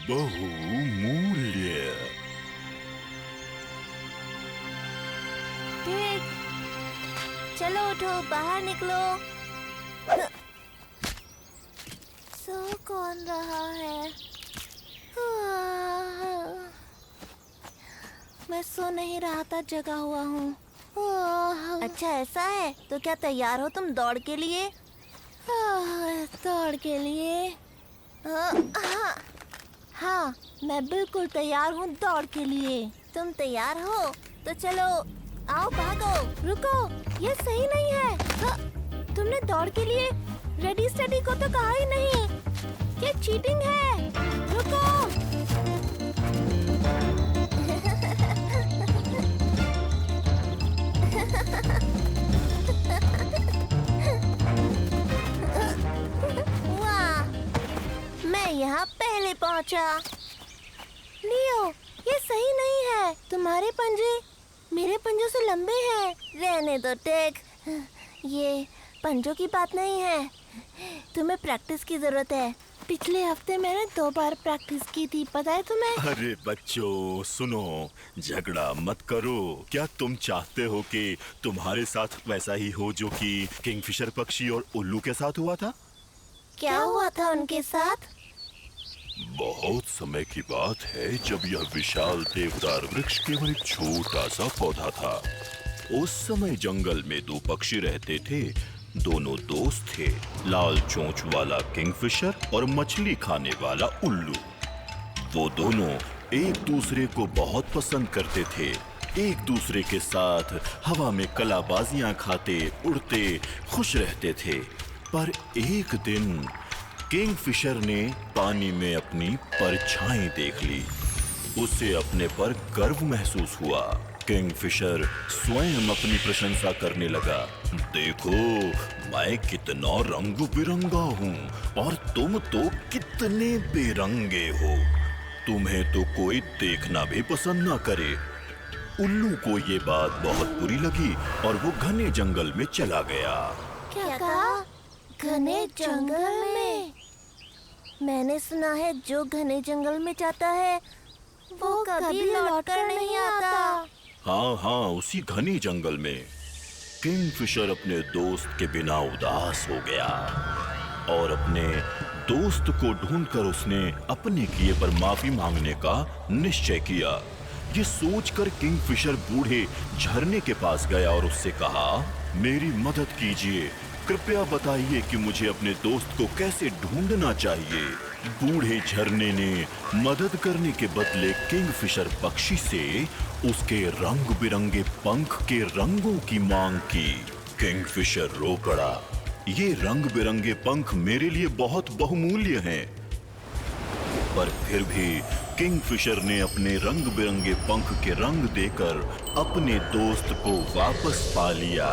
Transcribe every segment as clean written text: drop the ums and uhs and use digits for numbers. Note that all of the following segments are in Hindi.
बहुमूल्य। ठीक, चलो उठो, बाहर निकलो। सो कौन रहा है? मैं सो नहीं रहा था, जगा हुआ हूँ। अच्छा ऐसा है, तो क्या तैयार हो तुम दौड़ के लिए? दौड़ के लिए? हाँ, मैं बिल्कुल तैयार हूँ दौड़ के लिए। तुम तैयार हो तो चलो, आओ भागो। रुको, ये सही नहीं है। तुमने दौड़ के लिए रेडी स्टेडी को तो कहा ही नहीं। ये चीटिंग है। रुको। वाह, मैं यहाँ पहले पहुँचा। लियो, ये सही नहीं है। तुम्हारे पंजे मेरे पंजों से लंबे हैं। रहने दो टेक, ये पंजों की बात नहीं है। तुम्हें प्रैक्टिस की जरूरत है। पिछले हफ्ते मैंने 2 बार प्रैक्टिस की थी, पता है तुम्हें? अरे बच्चों सुनो, झगड़ा मत करो। क्या तुम चाहते हो कि तुम्हारे साथ वैसा ही हो जो कि किंगफिशर पक्षी और उल्लू के साथ हुआ था? क्या हुआ था उनके साथ? बहुत समय की बात है जब यह विशाल देवदार वृक्ष केवल एक छोटा सा पौधा था। उस समय जंगल में 2 पक्षी रहते थे। दोनों दोस्त थे, लाल चोंच वाला किंगफिशर और मछली खाने वाला उल्लू। वो दोनों एक दूसरे को बहुत पसंद करते थे। एक दूसरे के साथ हवा में कलाबाजियां खाते, उड़ते, खुश रहते थे। पर एक दिन किंगफिशर ने पानी में अपनी परछाई देख ली। उसे अपने पर गर्व महसूस हुआ। किंगफिशर स्वयं अपनी प्रशंसा करने लगा। देखो, मैं कितना रंग बिरंगा हूँ और तुम तो कितने बेरंगे हो। तुम्हें तो कोई देखना भी पसंद ना करे। उल्लू को ये बात बहुत बुरी लगी और वो घने जंगल में चला गया। क्या कहा? घने जंगल में? मैंने सुना है जो घने जंगल में जाता है वो कभी लौटकर नहीं आता। हाँ, उसी घने जंगल में किंगफिशर अपने दोस्त के बिना उदास हो गया और अपने दोस्त को ढूंढकर उसने अपने किए पर माफी मांगने का निश्चय किया। ये सोचकर किंगफिशर बूढ़े झरने के पास गया और उससे कहा, मेरी मदद कीजिए, कृपया बताइए कि मुझे अपने दोस्त को कैसे ढूंढना चाहिए। बूढ़े झरने ने मदद करने के बदले किंगफिशर पक्षी से उसके रंग बिरंगे पंख के रंगों की मांग की। किंगफिशर रो पड़ा, ये रंग बिरंगे पंख मेरे लिए बहुत बहुमूल्य हैं। पर फिर भी किंगफिशर ने अपने रंग बिरंगे पंख के रंग देकर अपने दोस्त को वापस पा लिया।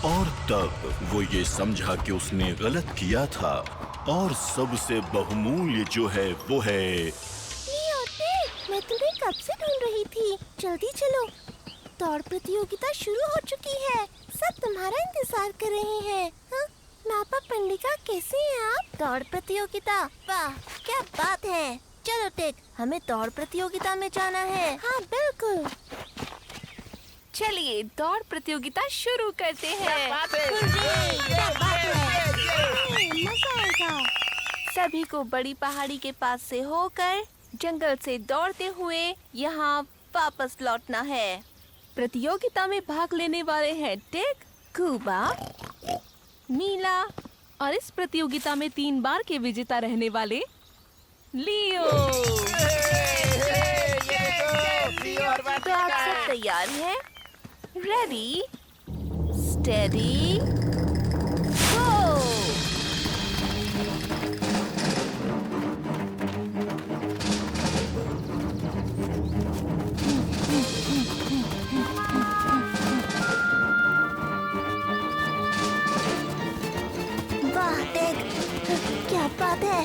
और तब वो ये समझा कि उसने गलत किया था और सबसे बहुमूल्य जो है वो है। मैं तुम्हें कब से ढूंढ रही थी। जल्दी चलो, दौड़ प्रतियोगिता शुरू हो चुकी है। सब तुम्हारा इंतजार कर रहे हैं। हाँ? नापा पंडिका, कैसे हैं आप? दौड़ प्रतियोगिता? वाह, क्या बात है। चलो टेक, हमें दौड़ प्रतियोगिता में जाना है। हाँ बिल्कुल। चलिए दौड़ प्रतियोगिता शुरू करते हैं। मजा आएगा। सभी को बड़ी पहाड़ी के पास से होकर जंगल से दौड़ते हुए यहाँ वापस लौटना है। प्रतियोगिता में भाग लेने वाले हैं टेक, कूबा, मीला और इस प्रतियोगिता में 3 बार के विजेता रहने वाले लियो। तो आप सब तैयार हैं? रेडी, स्टेडी, गो। वाह टेक, क्या बात है।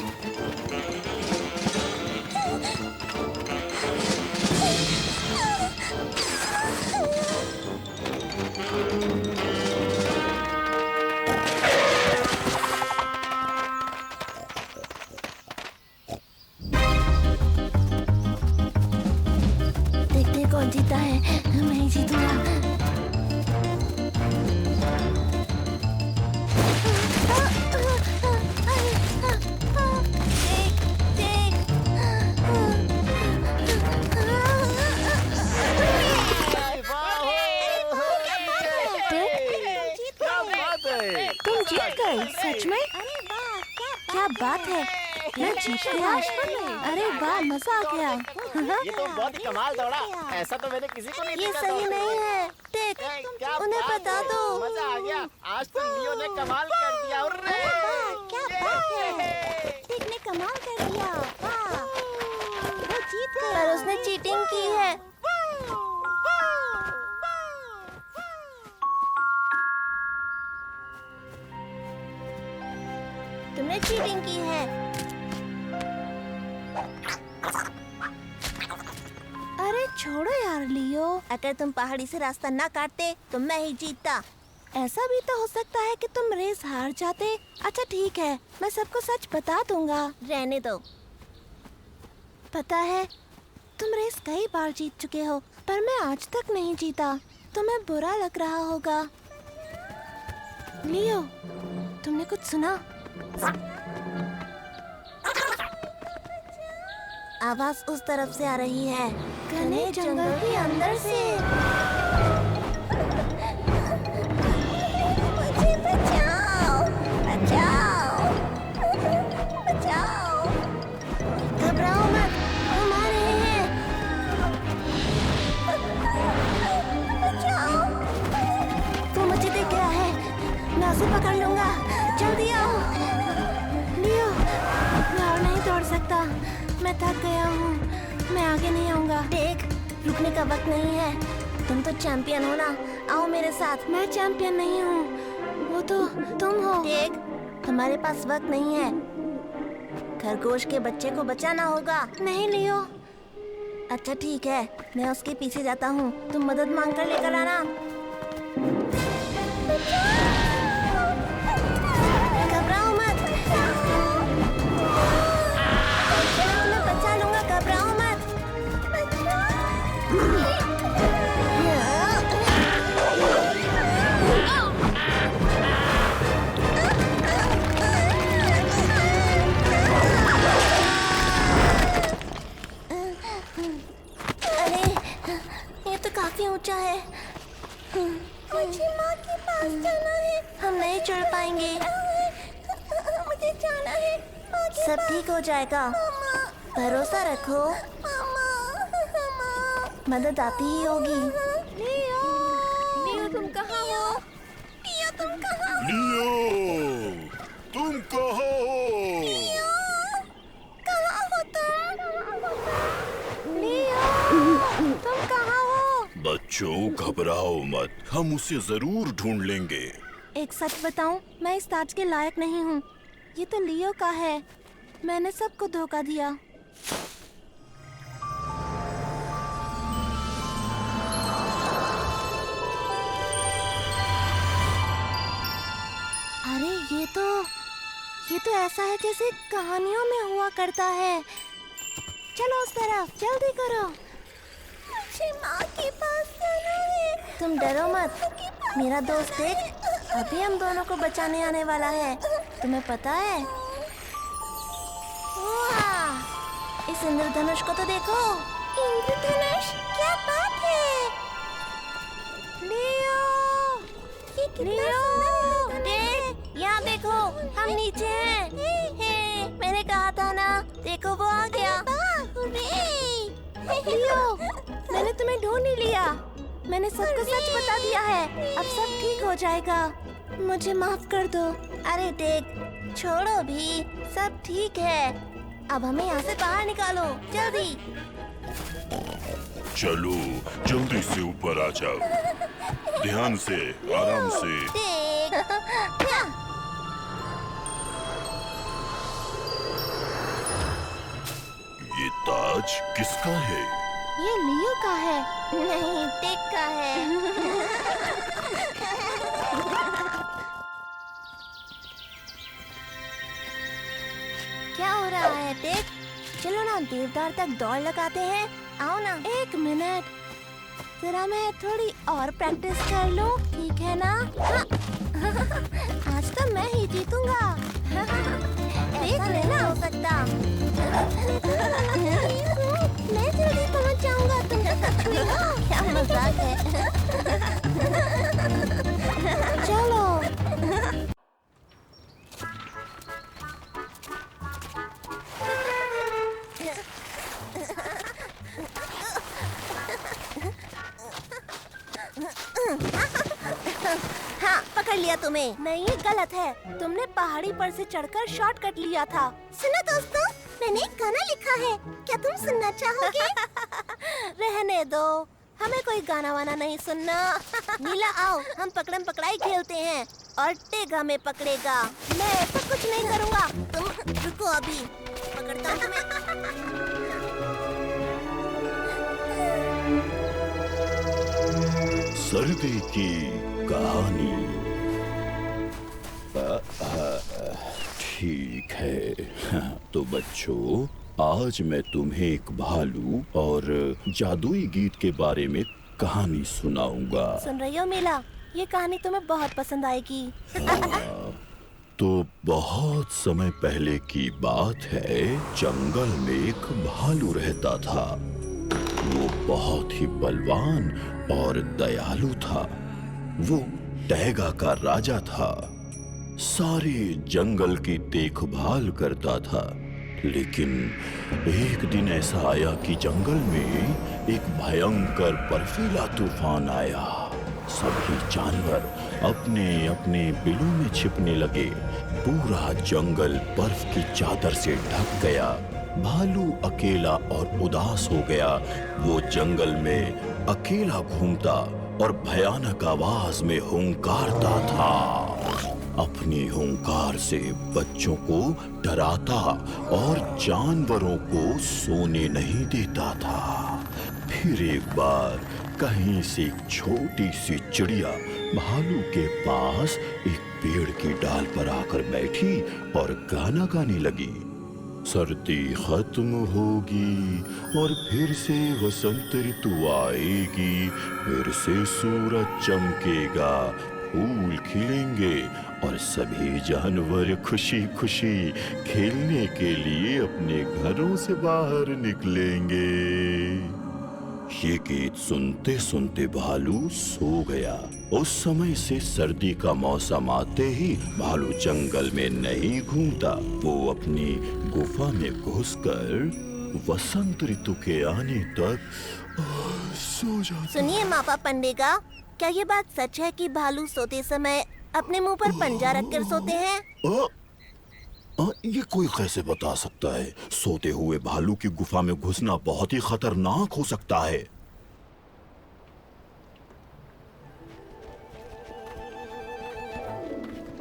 सच में? क्या बात है, मैं जीत गया। अरे वाह, मजा आ गया। ये तो बहुत ही कमाल दौड़ा, ऐसा तो मैंने किसी को नहीं ये देखा। सही नहीं है। टेक, क्या उन्हें बात बता है, दो। मजा आ गया। आज तो लियो ने कमाल कर दिया। उर्रे! क्या बात है, टेक ने कमाल कर दिया। वाह, वो जीत गया। पर उसने चीटिंग की है। तुमने चीटिंग की है। अरे छोड़ो यार लियो, अगर तुम पहाड़ी से रास्ता ना काटते तो मैं ही जीतता। ऐसा भी तो हो सकता है कि तुम रेस हार जाते। अच्छा ठीक है, मैं सबको सच बता दूंगा। रहने दो। पता है, तुम रेस कई बार जीत चुके हो, पर मैं आज तक नहीं जीता। तुम्हें बुरा लग रहा होगा। लियो, तुमने कुछ सुना? आवाज उस तरफ से आ रही है, घने जंगल के अंदर से। मुझे बचाओ, बचाओ, बचाओ। घबराओ मत, हम आ रहे हैं। बचाओ। वो मुझे देख गया है, मैं उसे पकड़ लूंगा। जल्दी आओ। लियो, मैं और नहीं दौड़ सकता, मैं थक गया हूँ। मैं आगे नहीं आऊंगा। देख, रुकने का वक्त नहीं है। तुम तो चैंपियन हो ना, आओ मेरे साथ। मैं चैंपियन नहीं हूँ, वो तो तुम हो। देख, हमारे पास वक्त नहीं है। खरगोश के बच्चे को बचाना होगा। नहीं लियो। अच्छा ठीक है, मैं उसके पीछे जाता हूँ, तुम मदद मांग कर लेकर आना। घबराओ मत, मैं बचा लूंगा। घबराओ मत। अरे, ये तो काफी ऊंचा है। मुझे माँ के पास जाना है। हम नहीं चढ़ पाएंगे। मुझे जाना है। सब ठीक हो जाएगा, भरोसा रखो। मदद आती ही होगी। लियो, तुम कहाँ हो? लियो, तुम कहाँ हो? लियो, तुम कहाँ हो? कहाँ हो तुम? लियो, तुम कहाँ हो? बच्चों घबराओ मत, हम उसे जरूर ढूंढ लेंगे। एक सच बताऊं, मैं इस ताज के लायक नहीं हूँ। ये तो लियो का है। मैंने सबको धोखा दिया। अरे ये तो ऐसा है जैसे कहानियों में हुआ करता है। चलो उस तरफ, जल्दी करो। मुझे माँ के पास जाना है। तुम डरो मत, मेरा दोस्त देख, अभी हम दोनों को बचाने आने वाला है। तुम्हें पता है? वाह! इस इंद्रधनुष को तो देखो। इंद्रधनुष? क्या बात है? लियो! ये कितना सुंदर इंद्रधनुष है। यहाँ देखो, हम नीचे हैं। हे, मैंने कहा था ना, देखो वो आ गया। लियो, मैंने तुम्हें ढूंढ ही लिया। मैंने सबको सच बता दिया है। अब सब ठीक हो जाएगा। मुझे माफ कर दो। अरे देख, छोड़ो भी, सब ठीक है। अब हमें यहाँ से बाहर निकालो, जल्दी। चलो जल्दी से ऊपर आ जाओ, ध्यान से, आराम से। देख, क्या? ये ताज किसका है? ये लियो का है। नहीं, टेक का है। क्या हो रहा है टेक? चलो ना देवदार तक दौड़ लगाते हैं। आओ ना। एक मिनट, जरा मैं थोड़ी और प्रैक्टिस कर लूं, ठीक है ना? हाँ। आज तो मैं ही जीतूंगा। देख लेना, हो सकता। मैं जल्दी पहुंच जाऊंगा। तुम तो सच में हो। क्या मजाक है। चलो। लिया तुम्हें? नहीं, ये गलत है। तुमने पहाड़ी पर से चढ़कर शॉर्टकट लिया था। सुनो दोस्तों, मैंने एक गाना लिखा है, क्या तुम सुनना चाहोगे? रहने दो, हमें कोई गाना वाना नहीं सुनना। नीला आओ, हम पकड़म पकड़ाई खेलते हैं और टेग हमें पकड़ेगा। मैं ऐसा कुछ नहीं करूँगा। तुम रुको, अभी पकड़ता हूँ तुम्हें। सर्दी की कहानी। ठीक है, तो बच्चों, आज मैं तुम्हें एक भालू और जादुई गीत के बारे में कहानी सुनाऊंगा। सुन रही हो मीला? ये कहानी तुम्हें बहुत पसंद आएगी। तो बहुत समय पहले की बात है, जंगल में एक भालू रहता था। वो बहुत ही बलवान और दयालु था। वो टैगा का राजा था, सारे जंगल की देखभाल करता था। लेकिन एक दिन ऐसा आया कि जंगल में एक भयंकर बर्फीला तूफान आया। सभी जानवर अपने अपने बिलों में छिपने लगे। पूरा जंगल बर्फ की चादर से ढक गया। भालू अकेला और उदास हो गया। वो जंगल में अकेला घूमता और भयानक आवाज में हुंकारता था। अपनी हुंकार से बच्चों को डराता और जानवरों को सोने नहीं देता था। फिर एक बार कहीं से एक छोटी सी चिड़िया भालू के पास एक पेड़ की डाल पर आकर बैठी और गाना गाने लगी। सर्दी खत्म होगी और फिर से वसंत ऋतु आएगी। फिर से सूरज चमकेगा, फूल खिलेंगे और सभी जानवर खुशी खुशी खेलने के लिए अपने घरों से बाहर निकलेंगे। ये गीत सुनते सुनते भालू सो गया। उस समय से सर्दी का मौसम आते ही भालू जंगल में नहीं घूमता। वो अपनी गुफा में घुसकर वसंत ऋतु के आने तक सो जाता। सुनिए मापा पंडेगा, क्या ये बात सच है कि भालू सोते समय अपने मुंह पर पंजा रखकर सोते हैं? ये कोई कैसे बता सकता है? सोते हुए भालू की गुफा में घुसना बहुत ही खतरनाक हो सकता है।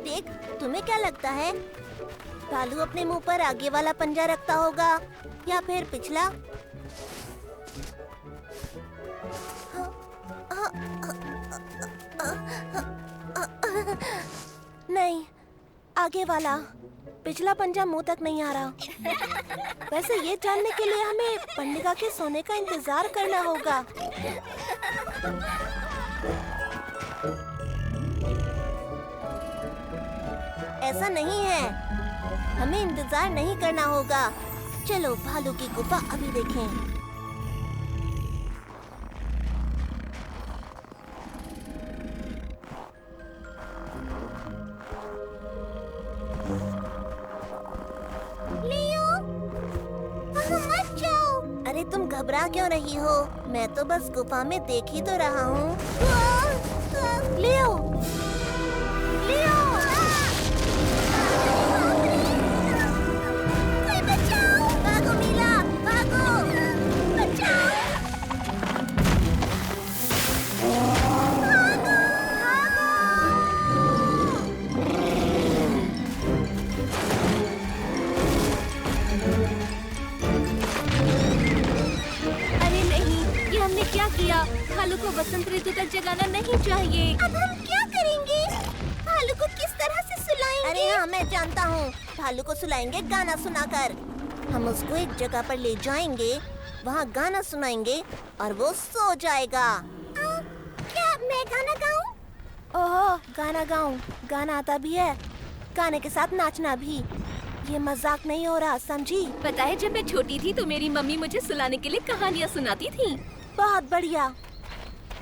देख, तुम्हें क्या लगता है? भालू अपने मुंह पर आगे वाला पंजा रखता होगा या फिर पिछला? नहीं, आगे वाला। पिछला पंजा मुंह तक नहीं आ रहा। वैसे ये जानने के लिए हमें पंडिगा के सोने का इंतजार करना होगा। ऐसा नहीं है, हमें इंतजार नहीं करना होगा। चलो भालू की गुफा अभी देखें। अरे तुम घबरा क्यों रही हो? मैं तो बस गुफा में देख ही तो रहा हूँ। लियो, लियो, कोई बचाओ! भागो मीला, भागो! बचाओ! हमने क्या किया? भालू को वसंत ऋतु तक जगाना नहीं चाहिए। अब हम क्या करेंगे? भालू को किस तरह से सुलाएंगे? अरे हाँ, मैं जानता हूँ। भालू को सुलाएंगे गाना सुनाकर। हम उसको एक जगह पर ले जाएंगे, वहाँ गाना सुनाएंगे और वो सो जाएगा। क्या मैं गाना गाऊँ? ओहो, गाना गाऊँ? गाना आता भी है, गाने के साथ नाचना भी। ये मजाक नहीं हो रहा, समझी? पता है, जब मैं छोटी थी तो मेरी मम्मी मुझे सुलाने के लिए कहानियाँ सुनाती थी। बहुत बढ़िया।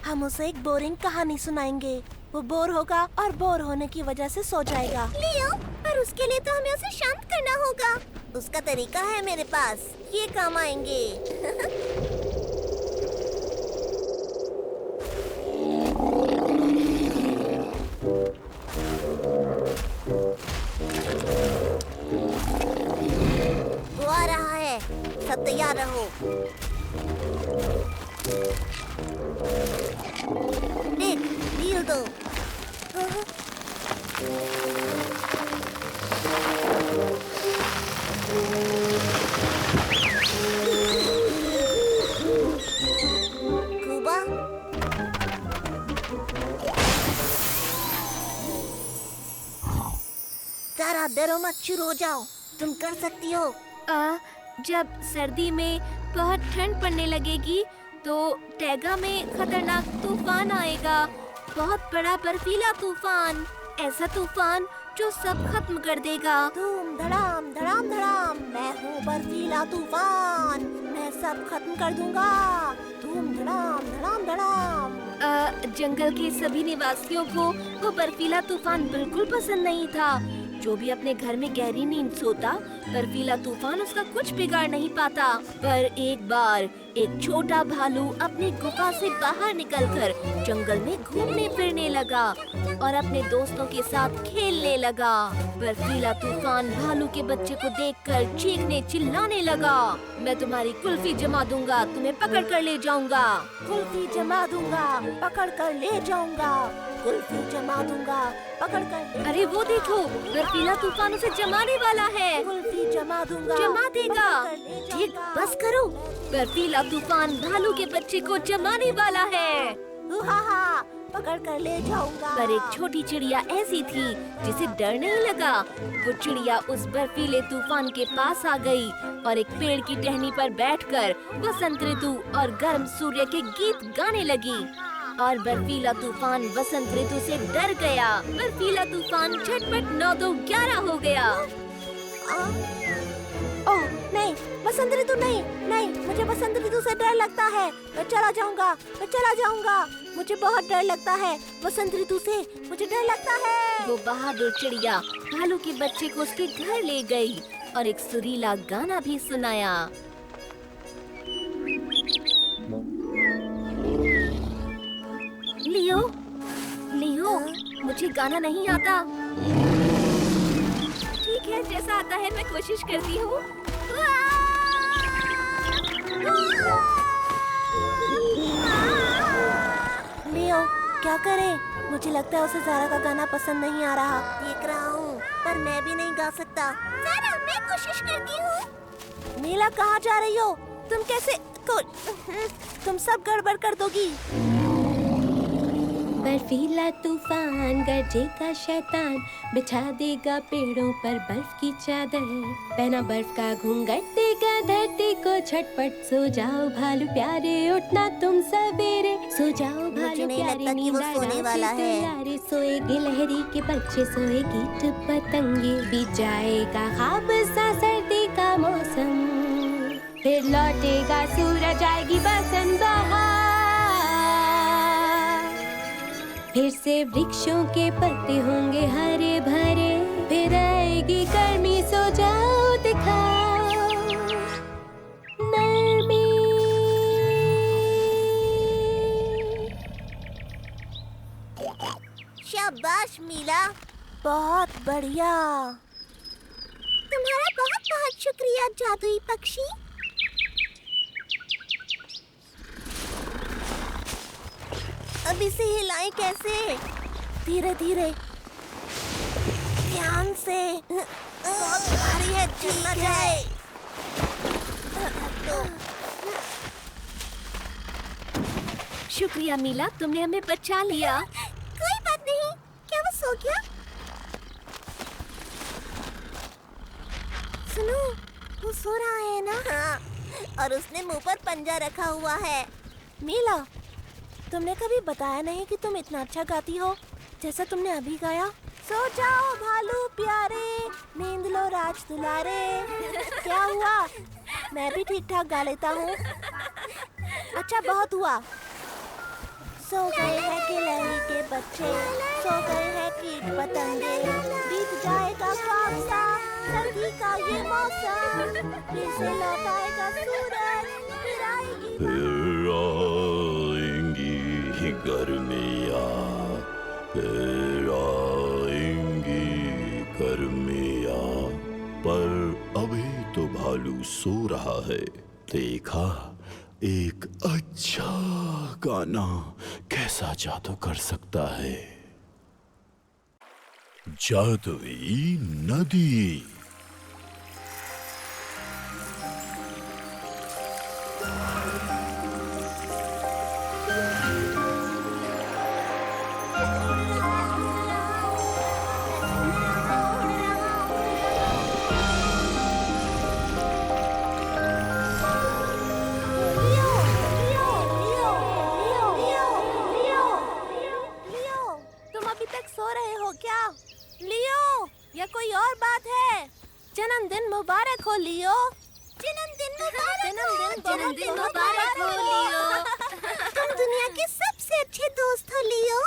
हम उसे एक बोरिंग कहानी सुनाएंगे। वो बोर होगा और बोर होने की वजह से सो जाएगा। लियो, पर उसके लिए तो हमें उसे शांत करना होगा। उसका तरीका है मेरे पास, ये काम आएंगे। हमेशा तैयार रहो। देख, ढील दो। कुबा, जरा डरो मत, शुरू हो जाओ, तुम कर सकती हो। जब सर्दी में बहुत ठंड पड़ने लगेगी तो टैगा में खतरनाक तूफान आएगा, बहुत बड़ा बर्फीला तूफान, ऐसा तूफान जो सब खत्म कर देगा। धूम धड़ाम धड़ाम धड़ाम, मैं हूँ बर्फीला तूफान, मैं सब खत्म कर दूंगा। धूम धड़ाम धड़ाम धड़ाम। जंगल के सभी निवासियों को वो बर्फीला तूफान बिल्कुल पसंद नहीं था। जो भी अपने घर में गहरी नींद सोता, बर्फीला तूफान उसका कुछ बिगाड़ नहीं पाता। पर एक बार एक छोटा भालू अपनी गुफा से बाहर निकलकर जंगल में घूमने फिरने लगा और अपने दोस्तों के साथ खेलने लगा। बर्फीला तूफान भालू के बच्चे को देखकर चीखने चिल्लाने लगा, मैं तुम्हारी कुल्फी जमा दूंगा, तुम्हें पकड़ कर ले जाऊंगा। कुल्फी जमा दूंगा, पकड़ कर ले जाऊंगा। कुल्फी जमा दूंगा, पकड़ कर ले। अरे वो देखो, बर्फीला तूफान उसे जमाने वाला है। कुल्फी जमा दूंगा, जमा देगा। पकड़ कर ले ठीक, जाऊंगा। बस करो। बर्फीला तूफान भालू के बच्चे को जमाने वाला है। हा, पकड़ कर ले जाऊंगा। पर एक छोटी चिड़िया ऐसी थी जिसे डर नहीं लगा। वो चिड़िया उस बर्फीले तूफान के पास आ गई और एक पेड़ की टहनी पर बैठकर वसंत ऋतु और गर्म सूर्य के गीत गाने लगी। और बर्फीला तूफान वसंत ऋतु से डर गया। बर्फीला तूफान झटपट 9 2 11 हो गया। ओह नहीं, वसंत ऋतु नहीं, नहीं, मुझे वसंत ऋतु से डर लगता है। मैं चला जाऊंगा, मैं चला जाऊंगा। मुझे बहुत डर लगता है वसंत ऋतु से, मुझे डर लगता है। वो बहादुर चिड़िया भालू के बच्चे को उसके घर ले गई और एक सुरीला गाना भी सुनाया। लियो, लियो, मुझे गाना नहीं आता। ठीक है, जैसा आता है मैं कोशिश करती हूँ। लियो, क्या करें? मुझे लगता है उसे ज़ारा का गाना पसंद नहीं आ रहा। देख रहा हूँ, पर मैं भी नहीं गा सकता। ज़ारा, मैं कोशिश करती हूँ। मीला, कहाँ जा रही हो? तुम कैसे तुम सब गड़बड़ कर दोगी। बर्फीला तूफान गरजेगा शैतान, बिछा देगा पेड़ों पर बर्फ की चादर, पहना बर्फ का घूंघट देगा धरती को झटपट। सो जाओ भालू प्यारे, उठना तुम सवेरे, सो जाओ भालू नहीं प्यारे, लगता कि वो नींद सोने वाला है। तैयारे, सोएगी लहरी के बच्चे, सोएगी टिप पतंगे, बीत जाएगा ख्वाब सा सर्दी का मौसम, फिर लौटेगा सूरज, आएगी बसंत बहार, फिर से वृक्षों के पत्ते होंगे हरे भरे, फिर आएगी गर्मी, सो जाओ दिखाओ नरमी। शाबाश मीला, बहुत बढ़िया। तुम्हारा बहुत बहुत शुक्रिया जादुई पक्षी। अब इसे हिलाएं कैसे? धीरे धीरे, ध्यान से। बहुत भारी है, चल ना जाए। शुक्रिया मीला, तुमने हमें बचा लिया। कोई बात नहीं, क्या वो सो गया? सुनो, वो सो रहा है ना? हाँ, और उसने मुंह पर पंजा रखा हुआ है। मीला, तुमने कभी बताया नहीं कि तुम इतना अच्छा गाती हो जैसा तुमने अभी गाया। सो जाओ भालू प्यारे, नींद लो राज दुलारे। क्या हुआ? मैं भी ठीक ठाक गा लेता हूँ। अच्छा, बहुत हुआ। सो गए हैं गिलहरी के बच्चे, सो गए हैं कीट पतंगे, बीत जाएगा ख्वाब सा सर्दी का ये मौसम, फिर से लौट आएगा सूरज, फिर आएगी गर्मियाँ, फिर आएंगी गर्मियाँ। पर अभी तो भालू सो रहा है। देखा, एक अच्छा गाना कैसा जादू कर सकता है। जादुई नदी। तुम अभी तक सो रहे हो क्या? लियो, या कोई और बात है? जन्मदिन मुबारक हो लियो। जन्मदिन मुबारक हो लियो। तुम दुनिया के सबसे अच्छे दोस्त हो लियो।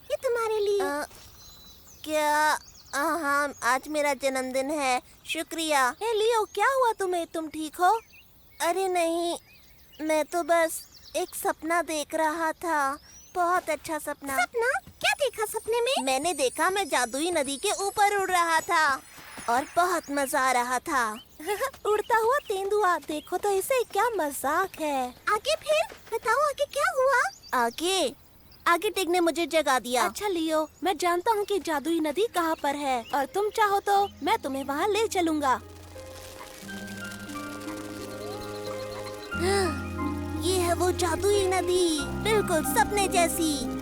ये तुम्हारे लिए। क्या? हाँ, आज मेरा जन्मदिन है। शुक्रिया। हे लियो, क्या हुआ तुम्हें? तुम ठीक हो? अरे नहीं, मैं तो बस एक सपना देख रहा था। बहुत अच्छा सपना। सपना? क्या देखा सपने में? मैंने देखा मैं जादुई नदी के ऊपर उड़ रहा था और बहुत मजा आ रहा था। उड़ता हुआ तेंदुआ, देखो तो इसे, क्या मजाक है। आगे फिर बताओ, आगे क्या हुआ? आगे टिग ने मुझे जगा दिया। अच्छा लियो, मैं जानता हूँ कि जादुई नदी कहाँ पर है और तुम चाहो तो मैं तुम्हें वहाँ ले चलूँगा। ये है वो जादुई नदी, बिल्कुल सपने जैसी। लियो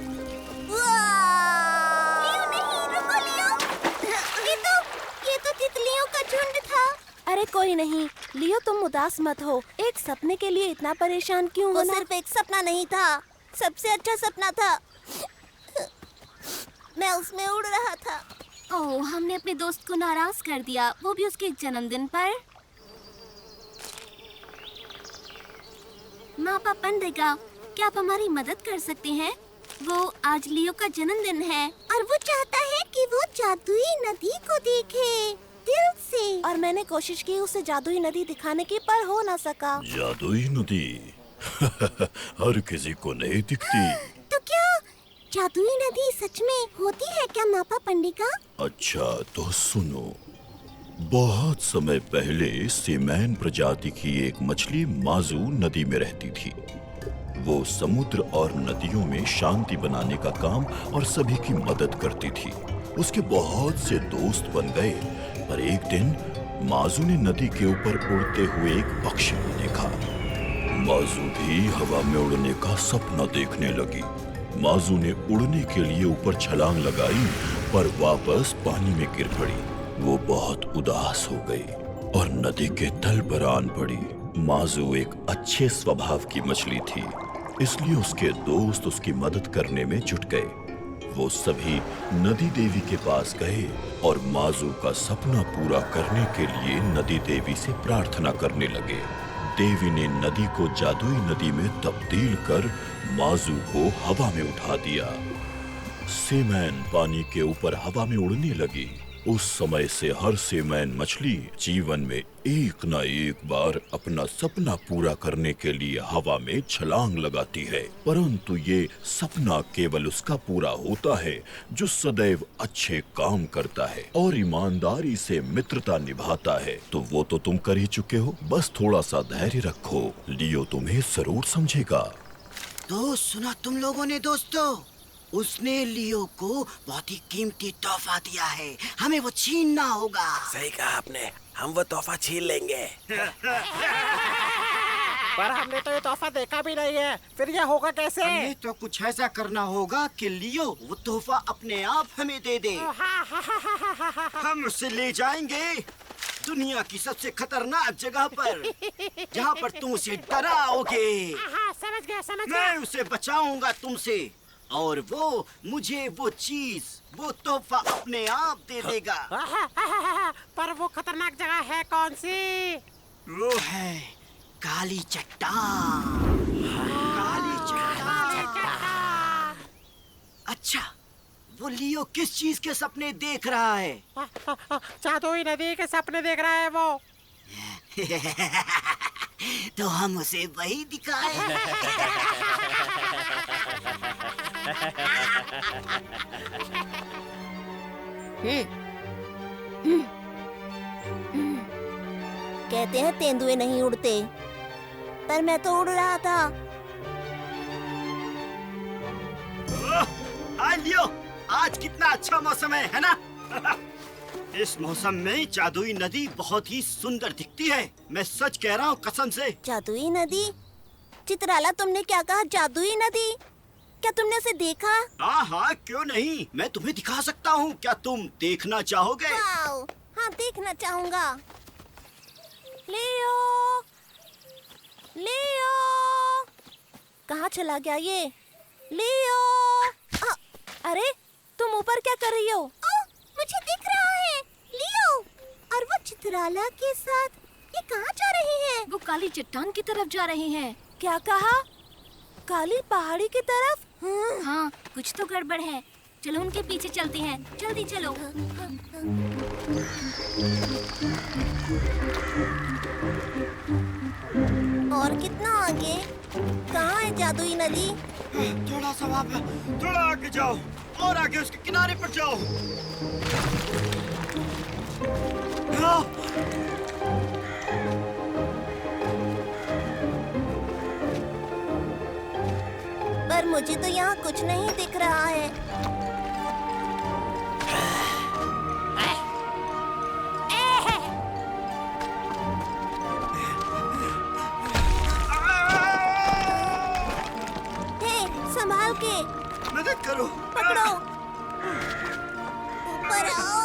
नहीं, रुको लियो। ये तो तितलियों का झुंड था। अरे कोई नहीं लियो, तुम उदास मत हो। एक सपने के लिए इतना परेशान क्यों होना? वो सिर्फ एक सपना नहीं था, सबसे अच्छा सपना था। मैं उसमें उड़ रहा था। ओह, हमने अपने दोस्त को नाराज कर दिया, वो भी उसके जन्मदिन पर। मापा पंडिगा, क्या आप हमारी मदद कर सकते हैं? वो आज लियो का जन्मदिन है और वो चाहता है कि वो जादुई नदी को देखे दिल से। और मैंने कोशिश की उसे जादुई नदी दिखाने की, पर हो ना सका। जादुई नदी हर किसी को नहीं दिखती। तो क्या जादुई नदी सच में होती है क्या मापा पंडिका? अच्छा तो सुनो, बहुत समय पहले सीमैन प्रजाति की एक मछली माजू नदी में रहती थी। वो समुद्र और नदियों में शांति बनाने का काम और सभी की मदद करती थी। उसके बहुत से दोस्त बन गए, पर एक दिन माजू ने नदी के ऊपर उड़ते हुए एक पक्षी को देखा। माजू भी हवा में उड़ने का सपना देखने लगी। माजू ने उड़ने के लिए ऊपर छलांग लगाई, पर वापस पानी में गिर पड़ी। वो बहुत उदास हो गई और नदी के तल पर आन पड़ी। माजू एक अच्छे स्वभाव की मछली थी, इसलिए उसके दोस्त उसकी मदद करने में जुट गए। वो सभी नदी देवी के पास गए और माजू का सपना पूरा करने के लिए नदी देवी से प्रार्थना करने लगे। देवी ने नदी को जादुई नदी में तब्दील कर माजू को हवा में उठा दिया। सीमैन पानी के ऊपर हवा में उड़ने लगी। उस समय से हर सीमैन मछली जीवन में एक न एक बार अपना सपना पूरा करने के लिए हवा में छलांग लगाती है। परंतु ये सपना केवल उसका पूरा होता है जो सदैव अच्छे काम करता है और ईमानदारी से मित्रता निभाता है। तो वो तो तुम कर ही चुके हो, बस थोड़ा सा धैर्य रखो, लियो तुम्हें जरूर समझेगा। तो सुना तुम लोगों ने दोस्तों, उसने लियो को बहुत ही कीमती तोहफा दिया है, हमें वो छीनना होगा। सही कहा आपने, हम वो तोहफा छीन लेंगे। पर हमने तो ये तोहफा देखा भी नहीं है, फिर ये होगा कैसे? हमें तो कुछ ऐसा करना होगा कि लियो वो तोहफा अपने आप हमें दे दे। हम उसे ले जाएंगे दुनिया की सबसे खतरनाक जगह पर, जहाँ पर तुम उसे डराओगे। समझ गया। मैं उसे बचाऊंगा तुमसे और वो मुझे वो चीज, वो तोहफा अपने आप दे देगा। पर वो खतरनाक जगह है कौन सी? वो है काली चट्टान। काली चट्टान। अच्छा, वो लियो किस चीज के सपने देख रहा है? जादुई नदी के सपने देख रहा है वो। तो हम उसे वही दिखाएं। कहते हैं तेंदुए नहीं उड़ते। पर मैं तो उड़ रहा था। हाय लियो, आज कितना अच्छा मौसम है ना? इस मौसम में जादुई नदी बहुत ही सुंदर दिखती है। मैं सच कह रहा हूँ कसम से। जादुई नदी? चित्राला, तुमने क्या कहा? जादुई नदी? क्या तुमने उसे देखा? हाँ हाँ, क्यों नहीं, मैं तुम्हें दिखा सकता हूँ। क्या तुम देखना चाहोगे? वाओ, हाँ देखना चाहूँगा। लियो, लियो, कहाँ चला गया ये? लियो, अरे तुम ऊपर क्या कर रही हो? मुझे दिख रहा है, लियो। और वो चित्राला के साथ ये कहाँ जा रही है? वो काली चट्टान की तरफ जा रहे हैं। क्या कहा? काली पहाड़ी की तरफ? हाँ, कुछ तो गड़बड़ है। चलो उनके पीछे चलते हैं, जल्दी चलो। और कितना आगे? कहाँ है जादुई नदी? थोड़ा सा वहाँ पे, थोड़ा आगे जाओ और आगे उसके किनारे पर जाओ। हाँ। पर मुझे तो यहाँ कुछ नहीं दिख रहा है। हे, संभाल के, मदद करो। पकड़ो। ऊपर आओ।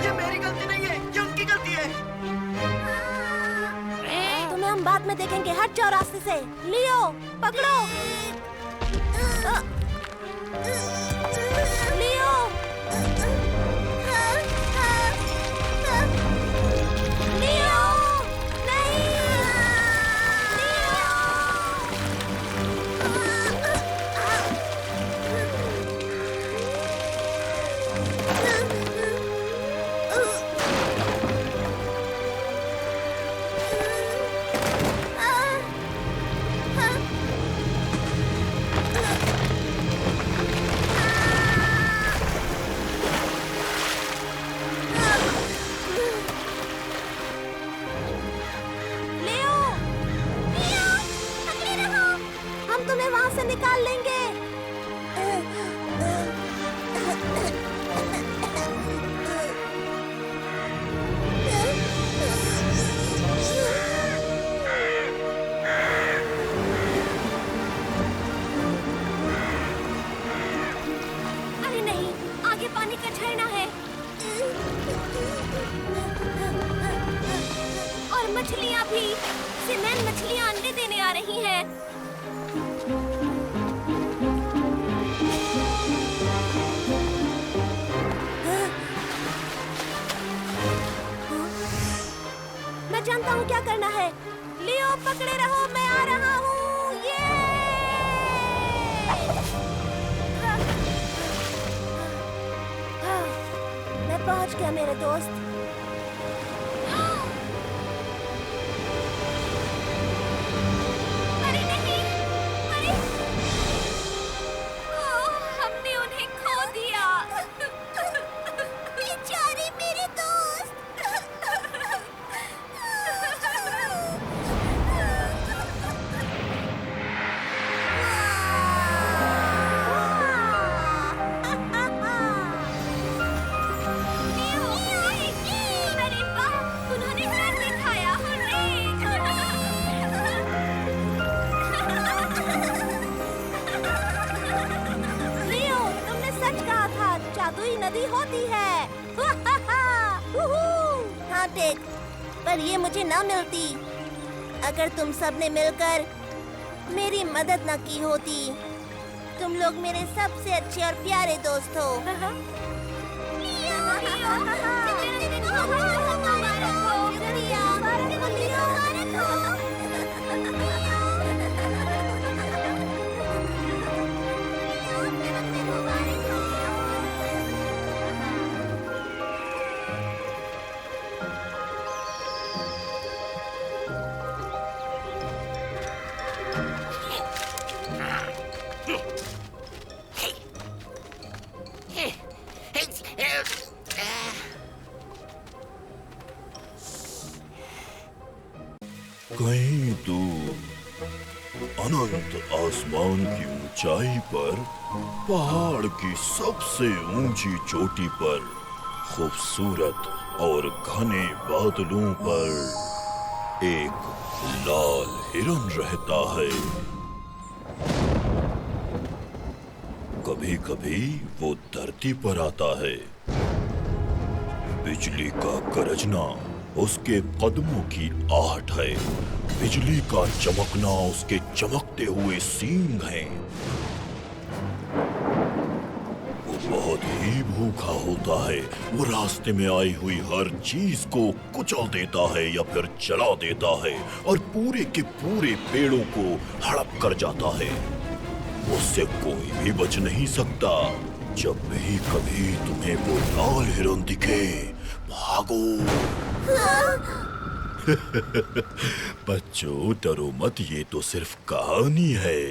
ये मेरी गलती नहीं है, ये उनकी गलती है। तुम्हें हम बाद में देखेंगे। हट जाओ रास्ते से। लियो, पकड़ो। लियो, लियो, नहीं। लियो, लियो, पकड़े रहो। हम तुम्हें वहां से निकाल लेंगे। अरे नहीं, आगे पानी का झरना है और मछलियाँ भी। सीमेंट मछलियाँ अंडे देने आ रही हैं। मैं जानता हूँ क्या करना है। लियो, पकड़े रहो, मैं आ रहा हूँ। ये मैं पहुँच गया मेरे दोस्त। अरे नहीं, अरे हमने उन्हें खो दिया। बेचारे मेरे दोस्त। अरे वाह, उन्होंने डर दिखाया। लियो, तुमने सच कहा था, जादुई नदी होती है। हाँ टेक, पर ये मुझे ना मिलती अगर तुम सबने मिलकर मेरी मदद न की होती। तुम लोग मेरे सबसे अच्छे और प्यारे दोस्त हो। कहीं दूर अनंत आसमान की ऊंचाई पर पहाड़ की सबसे ऊंची चोटी पर खूबसूरत और घने बादलों पर एक लाल हिरन रहता है। कभी कभी वो धरती पर आता है। बिजली का गरजना उसके कदमों की आहट है। बिजली का चमकना उसके चमकते हुए सींग हैं। वो बहुत ही भूखा होता है। वो रास्ते में आई हुई हर चीज को कुचल देता है या फिर जला देता है और पूरे के पूरे पेड़ों को हड़प कर जाता है। उससे कोई भी बच नहीं सकता। जब भी कभी तुम्हें वो लाल हिरन दिखे, भागो। बच्चों, डरो मत, ये तो सिर्फ कहानी है।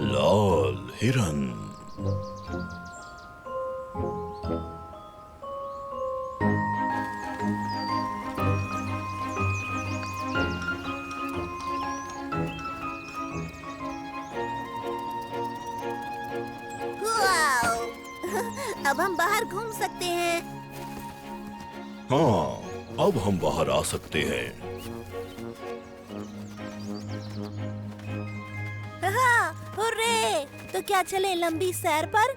लाल हिरन। वाओ! अब हम बाहर घूम सकते हैं। हाँ, अब हम बाहर आ सकते हैं। हाँ, हुर्रे! तो क्या चले लंबी सैर पर?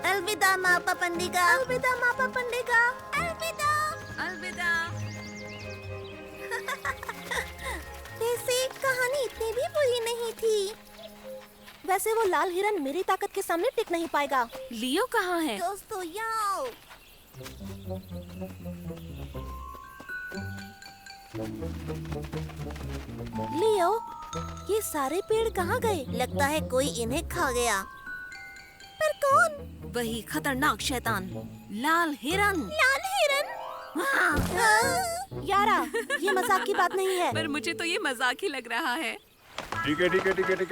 अलविदा माँ पंडिका। अलविदा माँ पंडिका। अलविदा। अलविदा। वैसे कहानी इतनी भी बुरी नहीं थी। वैसे वो लाल हिरन मेरी ताकत के सामने टिक नहीं पाएगा। लियो कहाँ है? दोस्तों यहाँ। लियो, ये सारे पेड़ कहाँ गए? लगता है कोई इन्हें खा गया। पर कौन? वही खतरनाक शैतान, लाल हिरन। लाल हिरन? हाँ। यारा, ये मजाक की बात नहीं है। पर मुझे तो ये मजाक ही लग रहा है। ठीक है,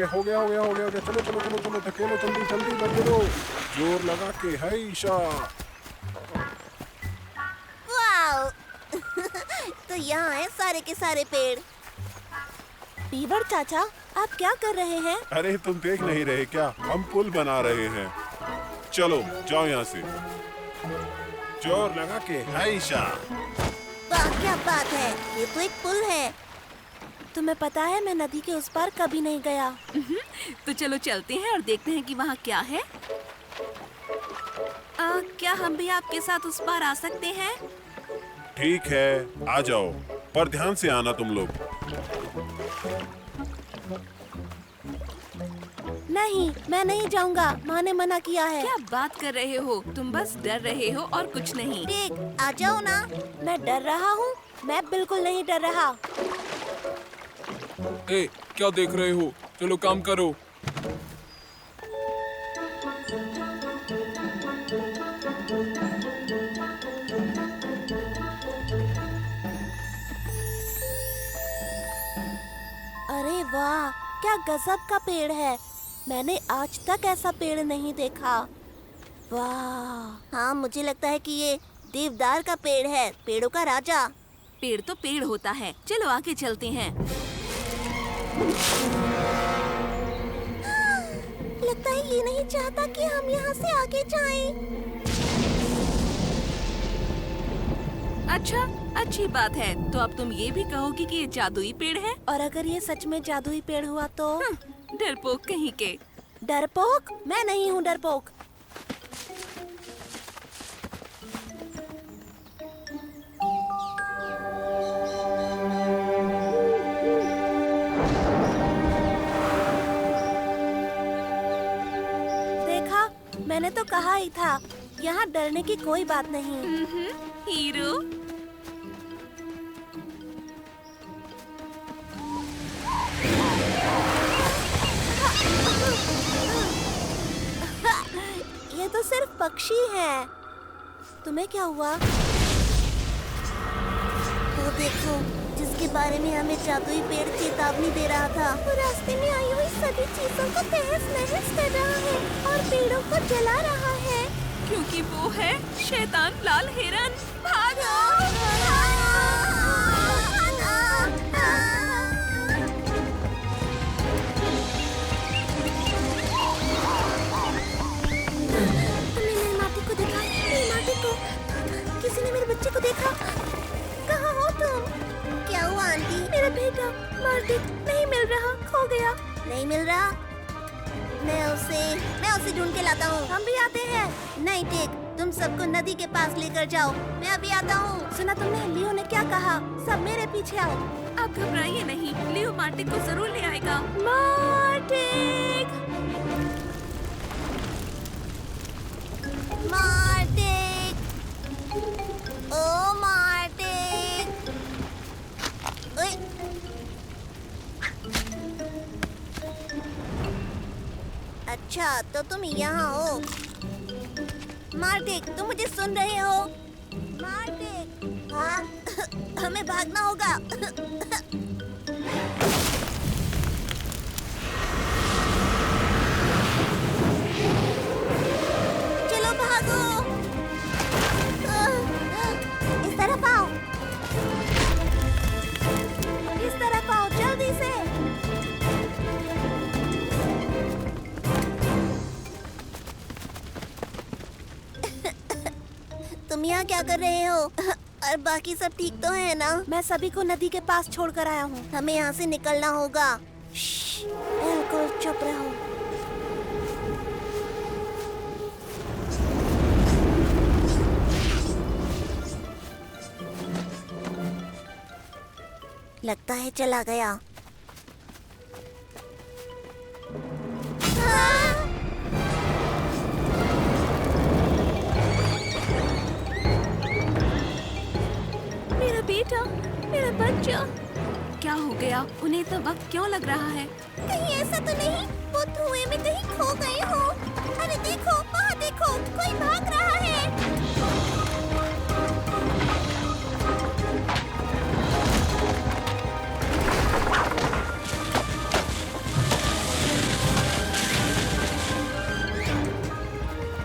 हो गया। चलो, धकेलो, जल्दी धकेलो, जोर लगा के, है ईशा। वाओ! तो यहाँ है सारे के सारे पेड़। बीवर चाचा, आप क्या कर रहे हैं? अरे तुम देख नहीं रहे क्या? हम पुल बना रहे हैं। चलो जाओ यहाँ से, जोर लगा के, है ईशा। वाह, क्या बात है! ये तो एक पुल है। तुम्हें पता है, मैं नदी के उस पार कभी नहीं गया। तो चलो चलते हैं और देखते हैं कि वहाँ क्या है। क्या हम भी आपके साथ उस पार आ सकते हैं? ठीक है, आ जाओ, पर ध्यान से आना तुम लोग। नहीं, मैं नहीं जाऊंगा। माँ ने मना किया है। क्या बात कर रहे हो? तुम बस डर रहे हो और कुछ नहीं। ठीक, आ जाओ ना। मैं डर रहा हूँ? मैं बिल्कुल नहीं डर रहा। ए, क्या देख रहे हो? चलो काम करो। अरे वाह, क्या गजब का पेड़ है। मैंने आज तक ऐसा पेड़ नहीं देखा। वाह! हाँ, मुझे लगता है कि ये देवदार का पेड़ है, पेड़ों का राजा। पेड़ तो पेड़ होता है। चलो आगे चलते हैं। लगता है ये नहीं चाहता कि हम यहाँ से आगे जाएं। अच्छा, अच्छी बात है। तो अब तुम ये भी कहोगी कि ये जादुई पेड़ है? और अगर ये सच में जादुई पेड़ हुआ तो? डरपोक कहीं के। डरपोक? मैं नहीं हूँ डरपोक। देखा, मैंने तो कहा ही था, यहाँ डरने की कोई बात नहीं। हीरो। ये तो सिर्फ पक्षी है। तुम्हें क्या हुआ? वो देखो, जिसके बारे में हमें जादुई पेड़ चेतावनी दे रहा था। वो रास्ते में आई हुई सभी चीजों को तहस नहस कर रहा है और पेड़ों को जला रहा है। क्योंकि वो है शैतान लाल हिरन। भागो! तुमने मेरी माटी को देखा? मेरी माटी को? किसी ने मेरे बच्चे को देखा? कहाँ हो तुम? क्या हुआ आंटी? मेरा बेटा मार्टिक नहीं मिल रहा, खो गया। नहीं मिल रहा? मैं उसे ढूंढ के लाता हूँ। हम भी आते हैं। नहीं टिक, तुम सबको नदी के पास लेकर जाओ, मैं अभी आता हूँ। सुना तुमने लियो ने क्या कहा? सब मेरे पीछे आओ। आप घबराइए नहीं, लियो मार्टिक को जरूर ले आएगा। मार्टिक! मार्टिक! ओ मार्टिक! ओए! अच्छा, तो तुम यहाँ हो। मार्टिक, तुम मुझे सुन रहे हो? मार्टिक! हाँ? हमें भागना होगा। चलो भागो। इस तरफ आओ। इस तरफ आओ, जल्दी से। तुम यहाँ क्या कर रहे हो? और बाकी सब ठीक तो है ना? मैं सभी को नदी के पास छोड़कर आया हूँ। हमें यहाँ से निकलना होगा। बिल्कुल चुप रहो। लगता है चला गया। मेरा बेटा, मेरा बच्चा, क्या हो गया? उन्हें तो वक्त क्यों लग रहा है? कहीं ऐसा तो नहीं वो धुएं में कहीं खो गए हो? अरे देखो, वहाँ देखो, कोई भाग रहा है।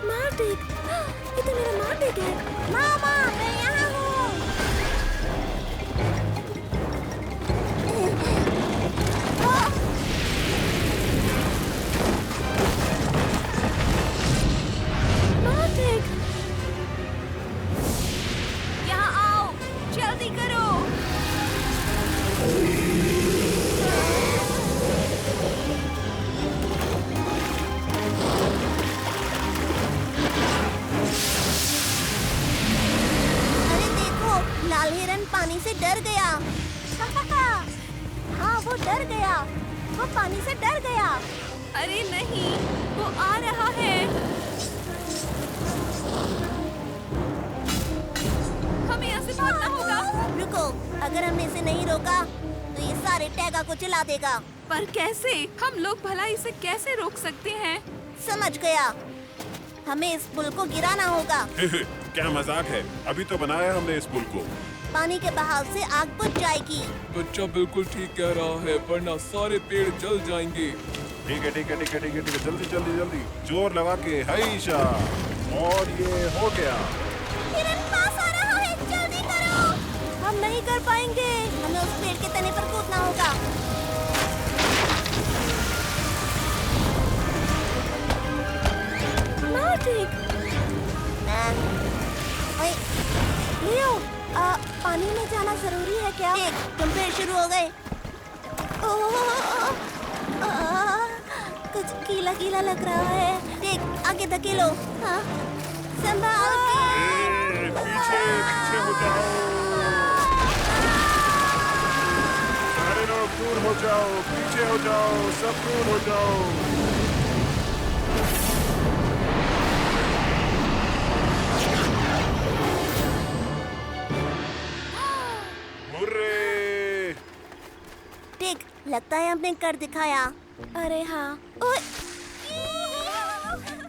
मार्टिक, ये तो मेरा मार्टिक है। मामा, मैं यहाँ हूँ। मार्टिक, यहाँ आओ, जल्दी करो। अरे देखो, लाल हिरन पानी से डर गया। हाँ, वो डर गया। वो पानी से डर गया। अरे नहीं, वो आ रहा है। हमें यहाँ से भागना होगा। रुको, अगर हमने इसे नहीं रोका तो ये सारे टैगा को जला देगा। पर कैसे? हम लोग भला इसे कैसे रोक सकते हैं? समझ गया, हमें इस पुल को गिराना होगा। क्या मजाक है? अभी तो बनाया हमने इस पुल को। पानी के बहाव से आग बुझ जाएगी। बच्चा बिल्कुल ठीक कह रहा है, वरना सारे पेड़ जल जाएंगे। ठीक है, ठीक है, ठीक है, ठीक है, ठीक है। जल्दी जल्दी जल्दी जोर लगा के हैशा। और ये हो गया। हिरन पास आ रहा है, जल्दी करो। हम नहीं कर पाएंगे, हमें उस पेड़ के तने पर कूदना होगा। मार्टिक, ओए, लियो, पानी में जाना जरूरी है क्या? तुम फिर शुरू हो गए। कुछ गीला गीला लग रहा है। देख, आगे धकेलो। हाँ, संभाल के। पीछे पीछे हो जाओ। सारे लोग दूर हो जाओ, पीछे हो जाओ, सब दूर हो जाओ। हुर्रे! ठीक, लगता है हमने कर दिखाया। अरे हाँ, ओए!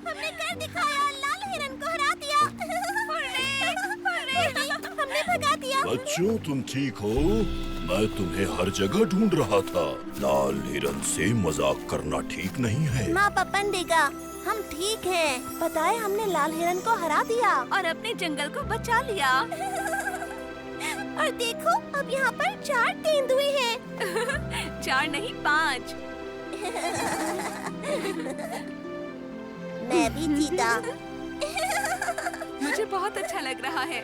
हमने कर दिखाया, लाल हिरन को हरा दिया। हमने भगा दिया। बच्चों, तुम ठीक हो? मैं तुम्हें हर जगह ढूंढ रहा था। लाल हिरन से मजाक करना ठीक नहीं है। माँ पपंडिगा, हम ठीक हैं। पता है हमने लाल हिरन को हरा दिया और अपने जंगल को बचा लिया। और देखो अब यहाँ पर 4 तेंदुए हैं। 4 नहीं 5। मैं भी जीता। मुझे बहुत अच्छा लग रहा है।